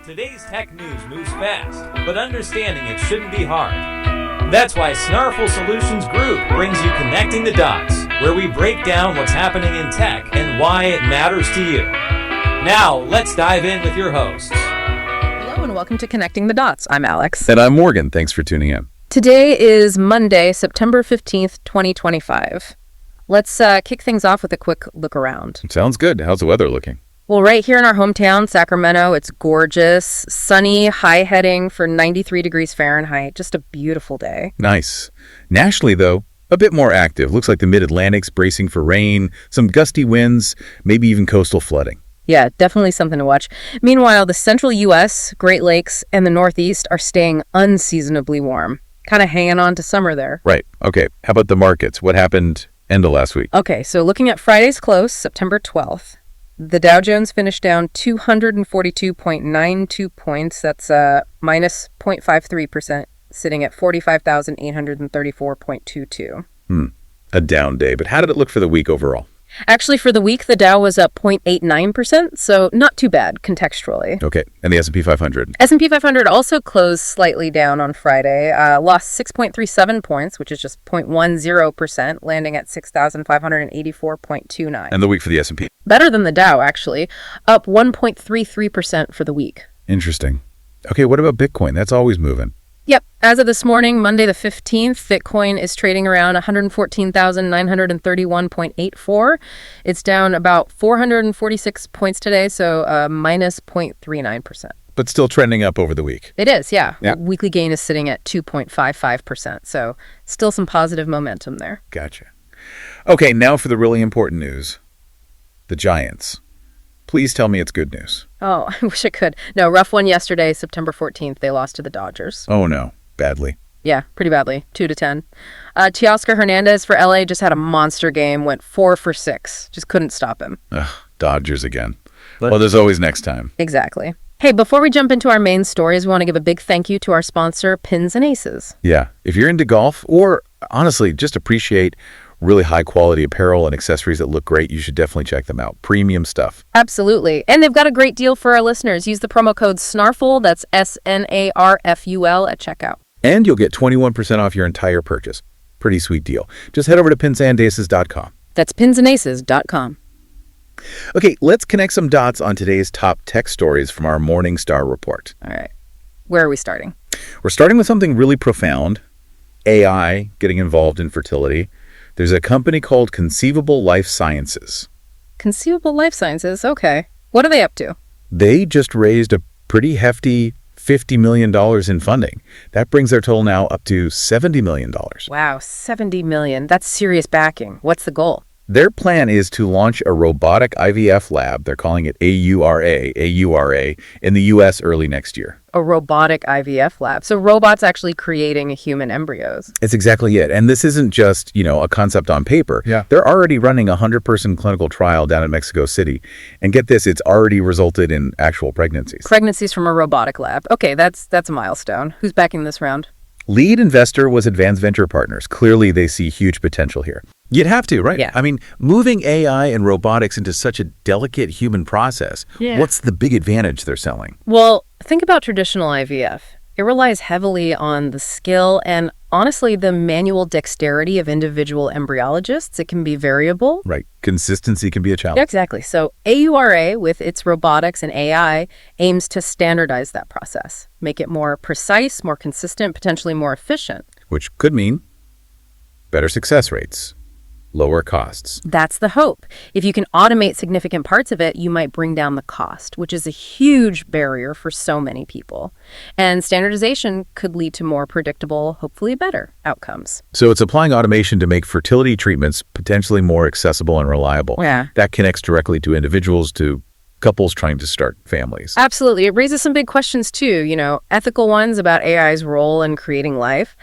Today's tech news moves fast, but understanding it shouldn't be hard. That's why Snarful Solutions Group brings you Connecting the Dots, where we break down what's happening in tech and why it matters to you. Now, let's dive in with your hosts. Hello and welcome to Connecting the Dots. I'm Alex. And I'm Morgan. Thanks for tuning in. Today is Monday, September 15th, 2025. Let's kick things off with a quick look around. Sounds good. How's the weather looking? Well, right here in our hometown, Sacramento, it's gorgeous, sunny, high heading for 93 degrees Fahrenheit. Just a beautiful day. Nice. Nationally, though, a bit more active. Looks like the mid-Atlantic's bracing for rain, some gusty winds, maybe even coastal flooding. Yeah, definitely something to watch. Meanwhile, the central U.S., Great Lakes, and the Northeast are staying unseasonably warm. Kind of hanging on to summer there. Right. Okay. How about the markets? What happened end of last week? Okay, so looking at Friday's close, September 12th, the Dow Jones finished down 242.92 points. That's minus 0.53%, sitting at 45,834.22. A down day. But how did it look for the week overall? Actually, for the week, the Dow was up 0.89%, so not too bad contextually. Okay. And the S&P 500? S&P 500 also closed slightly down on Friday, lost 6.37 points, which is just 0.10%, landing at 6,584.29. And the week for the S&P? Better than the Dow, actually, up 1.33% for the week. Interesting. Okay, what about Bitcoin? That's always moving. Yep. As of this morning, Monday the 15th, Bitcoin is trading around 114,931.84. It's down about 446 points today, so minus 0.39%. But still trending up over the week. It is, yeah. Yeah. Weekly gain is sitting at 2.55%, so still some positive momentum there. Gotcha. Okay, now for the really important news. The Giants. Please tell me it's good news. Oh, I wish I could. No, rough one yesterday, September 14th. They lost to the Dodgers. Oh, no. Badly. Yeah, pretty badly. 2-10. Teoscar Hernandez for LA just had a monster game, went 4 for 6. Just couldn't stop him. Ugh, Dodgers again. Well, there's always next time. Exactly. Hey, before we jump into our main stories, we want to give a big thank you to our sponsor, Pins and Aces. Yeah, if you're into golf or honestly just appreciate really high quality apparel and accessories that look great, you should definitely check them out. Premium stuff. Absolutely. And they've got a great deal for our listeners. Use the promo code SNARFUL, that's SNARFUL at checkout. And you'll get 21% off your entire purchase. Pretty sweet deal. Just head over to pinsandaces.com. That's pinsandaces.com. Okay, let's connect some dots on today's top tech stories from our Morningstar report. All right. Where are we starting? We're starting with something really profound. AI getting involved in fertility. There's a company called Conceivable Life Sciences. Conceivable Life Sciences? Okay. What are they up to? They just raised a pretty hefty $50 million in funding. That brings their total now up to $70 million. Wow, $70 million. That's serious backing. What's the goal? Their plan is to launch a robotic IVF lab, they're calling it AURA, in the U.S. early next year. A robotic IVF lab. So robots actually creating human embryos. It's exactly it. And this isn't just, a concept on paper. Yeah. They're already running a 100-person clinical trial down in Mexico City. And get this, it's already resulted in actual pregnancies. Pregnancies from a robotic lab. Okay, that's a milestone. Who's backing this round? Lead investor was Advanced Venture Partners. Clearly, they see huge potential here. You'd have to, right? Yeah. I mean, moving AI and robotics into such a delicate human process, What's the big advantage they're selling? Well, think about traditional IVF. It relies heavily on the skill and, honestly, the manual dexterity of individual embryologists. It can be variable. Right. Consistency can be a challenge. Yeah, exactly. So AURA, with its robotics and AI, aims to standardize that process, make it more precise, more consistent, potentially more efficient. Which could mean better success rates, lower costs. That's the hope. If you can automate significant parts of it, you might bring down the cost, which is a huge barrier for so many people. And standardization could lead to more predictable, hopefully better outcomes. So it's applying automation to make fertility treatments potentially more accessible and reliable. Yeah. That connects directly to individuals, to couples trying to start families. Absolutely. It raises some big questions too, ethical ones about AI's role in creating life.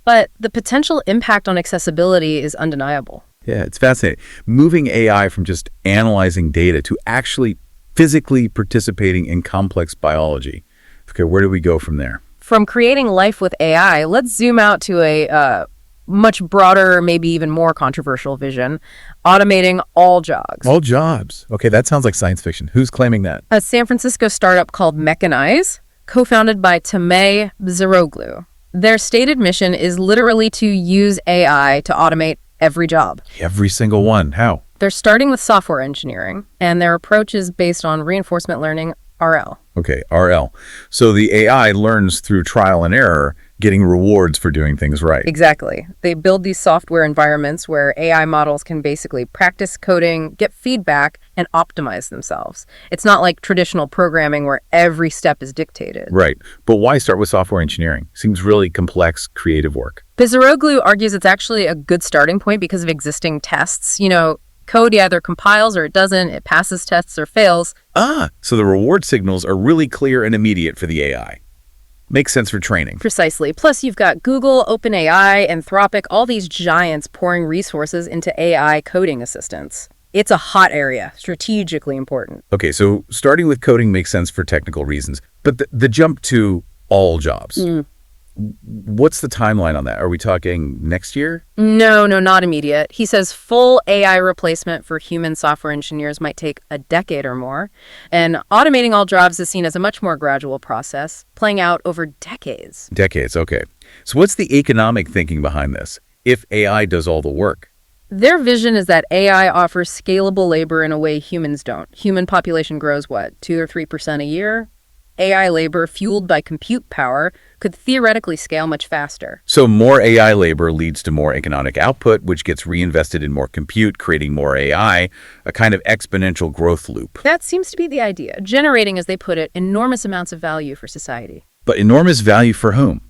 But the potential impact on accessibility is undeniable. Yeah, it's fascinating. Moving AI from just analyzing data to actually physically participating in complex biology. Okay, where do we go from there? From creating life with AI, let's zoom out to a much broader, maybe even more controversial vision, automating all jobs. All jobs. Okay, that sounds like science fiction. Who's claiming that? A San Francisco startup called Mechanize, co-founded by Temeh Bziroglu. Their stated mission is literally to use AI to automate every job. Every single one. How? They're starting with software engineering, and their approach is based on reinforcement learning, RL. Okay, RL. So the AI learns through trial and error, getting rewards for doing things right. Exactly. They build these software environments where AI models can basically practice coding, get feedback, and optimize themselves. It's not like traditional programming where every step is dictated. Right. But why start with software engineering? Seems really complex, creative work. Bziroglu argues it's actually a good starting point because of existing tests. Code either compiles or it doesn't, it passes tests or fails. So the reward signals are really clear and immediate for the AI. Makes sense for training. Precisely. Plus, you've got Google, OpenAI, Anthropic, all these giants pouring resources into AI coding assistants. It's a hot area, strategically important. Okay, so starting with coding makes sense for technical reasons, but the jump to all jobs. What's the timeline on that? Are we talking next year? No, not immediate. He says full AI replacement for human software engineers might take a decade or more, and automating all jobs is seen as a much more gradual process, playing out over decades. Decades, okay. So what's the economic thinking behind this, if AI does all the work? Their vision is that AI offers scalable labor in a way humans don't. Human population grows, 2 or 3% a year? AI labor fueled by compute power could theoretically scale much faster. So more AI labor leads to more economic output, which gets reinvested in more compute, creating more AI, a kind of exponential growth loop. That seems to be the idea, generating, as they put it, enormous amounts of value for society. But enormous value for whom?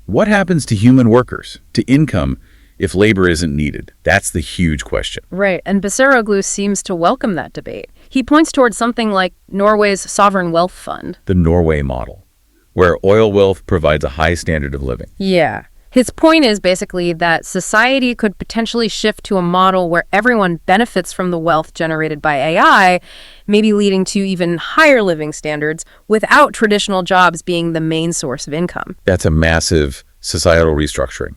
What happens to human workers, to income, if labor isn't needed? That's the huge question. Right, and Bziroglu seems to welcome that debate. He points towards something like Norway's sovereign wealth fund. The Norway model, where oil wealth provides a high standard of living. Yeah. His point is basically that society could potentially shift to a model where everyone benefits from the wealth generated by AI, maybe leading to even higher living standards without traditional jobs being the main source of income. That's a massive societal restructuring.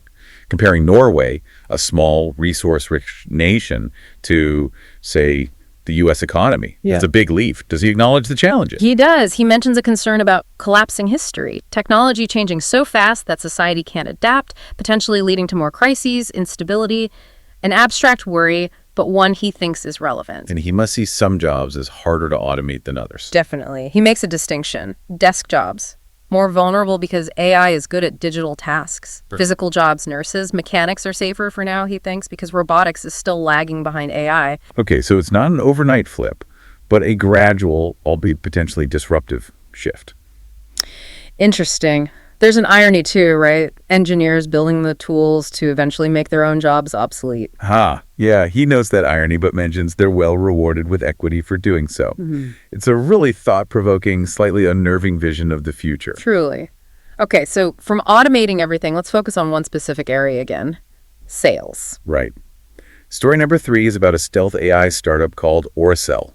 Comparing Norway, a small resource-rich nation, to, say, the U.S. economy. Yeah. It's a big leap. Does he acknowledge the challenges? He does. He mentions a concern about collapsing history, technology changing so fast that society can't adapt, potentially leading to more crises, instability, an abstract worry, but one he thinks is relevant. And he must see some jobs as harder to automate than others. Definitely. He makes a distinction. Desk jobs. More vulnerable because AI is good at digital tasks. Physical jobs, nurses, mechanics are safer for now, he thinks, because robotics is still lagging behind AI. Okay, so it's not an overnight flip, but a gradual, albeit potentially disruptive, shift. Interesting. There's an irony too, right? Engineers building the tools to eventually make their own jobs obsolete. Yeah, he knows that irony, but mentions they're well rewarded with equity for doing so. It's a really thought-provoking, slightly unnerving vision of the future. Truly. Okay, so from automating everything, let's focus on one specific area again. Sales. Right. Story number 3 is about a stealth AI startup called Aurasell.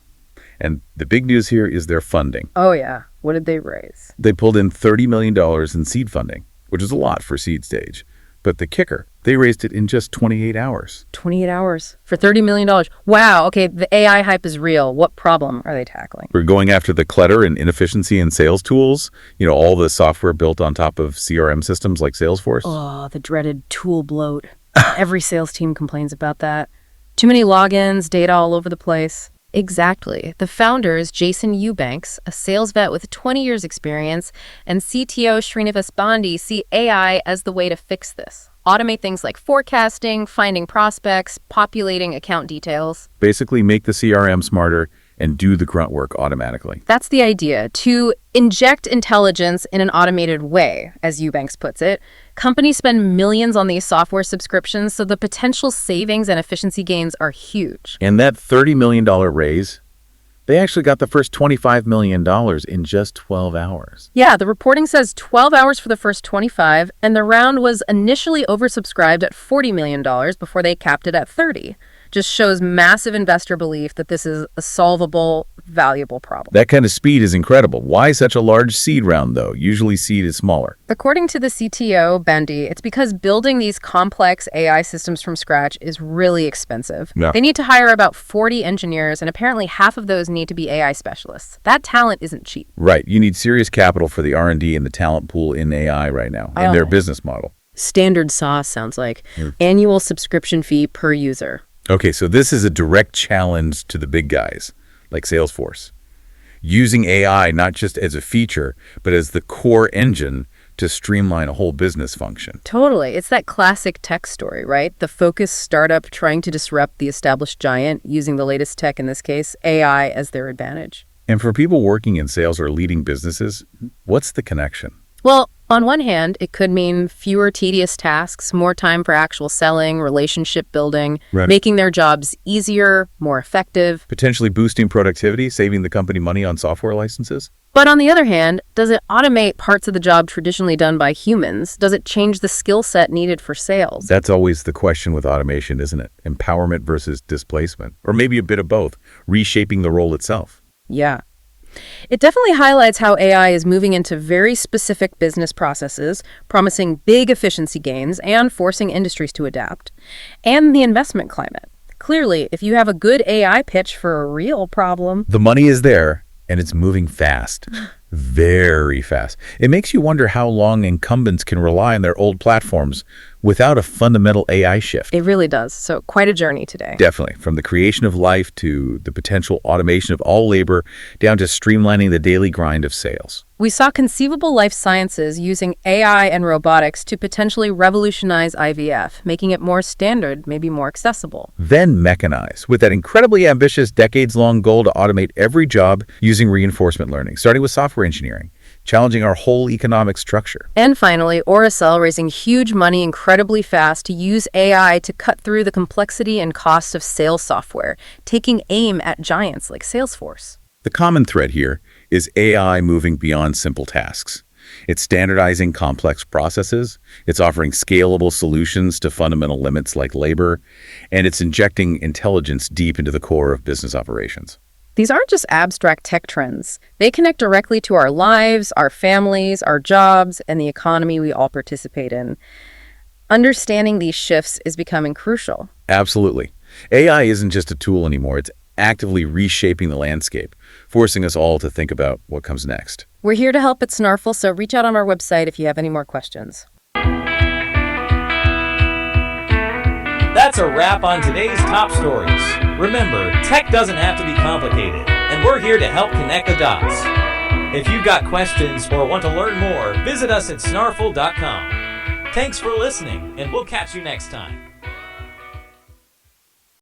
And the big news here is their funding. Oh yeah. What did they raise? They pulled in $30 million in seed funding, which is a lot for seed stage. But the kicker, they raised it in just 28 hours. 28 hours for $30 million. Wow, okay, the AI hype is real. What problem are they tackling? We're going after the clutter and inefficiency in sales tools, all the software built on top of CRM systems like Salesforce. Oh, the dreaded tool bloat. Every sales team complains about that. Too many logins, data all over the place. Exactly. The founders, Jason Eubanks, a sales vet with 20 years experience, and CTO Srinivas Bandi see AI as the way to fix this. Automate things like forecasting, finding prospects, populating account details. Basically make the CRM smarter and do the grunt work automatically. That's the idea, to inject intelligence in an automated way, as Eubanks puts it. Companies spend millions on these software subscriptions, so the potential savings and efficiency gains are huge. And that $30 million raise, they actually got the first $25 million in just 12 hours. Yeah, the reporting says 12 hours for the first 25, and the round was initially oversubscribed at $40 million before they capped it at 30. just shows massive investor belief that this is a solvable, valuable problem. That kind of speed is incredible. Why such a large seed round, though? Usually seed is smaller. According to the CTO, Bendy, it's because building these complex AI systems from scratch is really expensive. Yeah. They need to hire about 40 engineers, and apparently half of those need to be AI specialists. That talent isn't cheap. Right. You need serious capital for the R&D and the talent pool in AI right now, in their business model. Standard sauce sounds like annual subscription fee per user. Okay, so this is a direct challenge to the big guys, like Salesforce. Using AI not just as a feature, but as the core engine to streamline a whole business function. Totally. It's that classic tech story, right? The focused startup trying to disrupt the established giant using the latest tech, in this case, AI, as their advantage. And for people working in sales or leading businesses, what's the connection? Well, on one hand, it could mean fewer tedious tasks, more time for actual selling, relationship building, making their jobs easier, more effective. Potentially boosting productivity, saving the company money on software licenses? But on the other hand, does it automate parts of the job traditionally done by humans? Does it change the skill set needed for sales? That's always the question with automation, isn't it? Empowerment versus displacement. Or maybe a bit of both, reshaping the role itself. Yeah. It definitely highlights how AI is moving into very specific business processes, promising big efficiency gains and forcing industries to adapt. And the investment climate. Clearly, if you have a good AI pitch for a real problem... The money is there, and it's moving fast. Very fast. It makes you wonder how long incumbents can rely on their old platforms without a fundamental AI shift. It really does. So quite a journey today. Definitely. From the creation of life to the potential automation of all labor down to streamlining the daily grind of sales. We saw Conceivable Life Sciences using AI and robotics to potentially revolutionize IVF, making it more standard, maybe more accessible. Then Mechanize, with that incredibly ambitious decades-long goal to automate every job using reinforcement learning, starting with software engineering, challenging our whole economic structure. And finally, Aurasell raising huge money incredibly fast to use AI to cut through the complexity and cost of sales software, taking aim at giants like Salesforce. The common thread here is AI moving beyond simple tasks. It's standardizing complex processes, it's offering scalable solutions to fundamental limits like labor, and it's injecting intelligence deep into the core of business operations. These aren't just abstract tech trends. They connect directly to our lives, our families, our jobs, and the economy we all participate in. Understanding these shifts is becoming crucial. Absolutely. AI isn't just a tool anymore. It's actively reshaping the landscape, forcing us all to think about what comes next. We're here to help at Snarful, so reach out on our website if you have any more questions. That's a wrap on today's top stories. Remember, tech doesn't have to be complicated, and we're here to help connect the dots. If you've got questions or want to learn more, visit us at snarful.com. Thanks for listening, and we'll catch you next time.